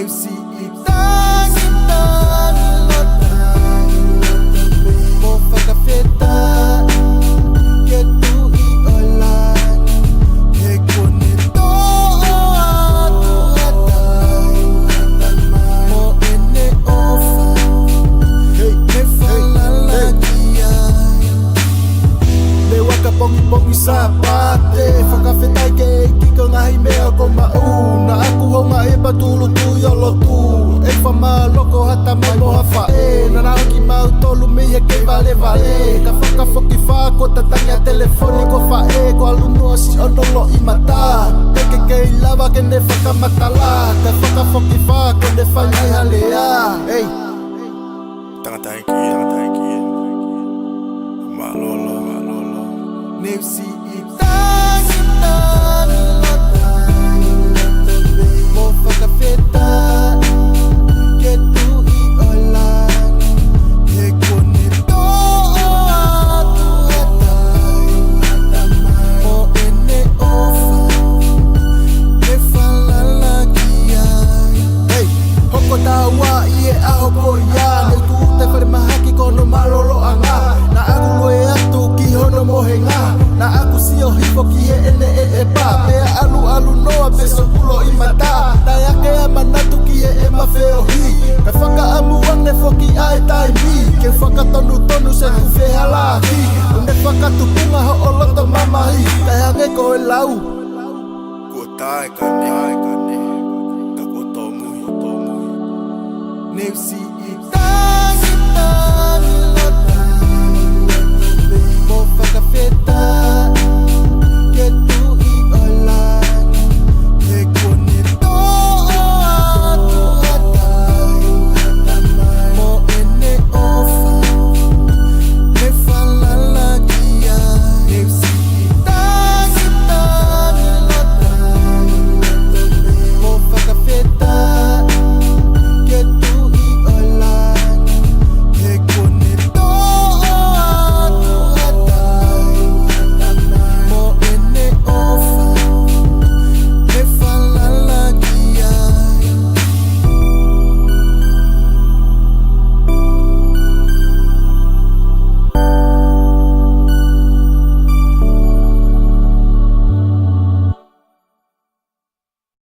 Nipsi itang latay mo pagkafeta ketu iolan hekunito atu atay mo ene ofa me falalagiay lewa ka pongi sapate fakafetai ke kiko ngahi mea ko mauna aku ho ngahi patulu tu yolo tu e fama loko hata mai moha fae na ki mau tolu meia ke vale ka faka foki fa ko tatanya telefoni ko fae ko aluno si onolo i mata ke lava ke ne faka matala ka faka foki fa ko ne fanya halea hey tangata iki malolo Nipsi itang latay mo pagkafeta ketu iolan hekunito atu atay mo ene ofa me falalagiay hey hoko tawa ie ahoko ya netu te farmahaki kono malolo anga na aku loe atu ki hono mohenga na aku sio hipo ki ene pa pea alu noa peso pulo i mata na yake manatu ki ma feo hi ka faka amuang ne foki ai tai mi ke faka tonu se ku fe hala hi ne faka tupunga ho oloto mama hi ka hange ko lau ko tai kane ka ko tomu Nipsi itang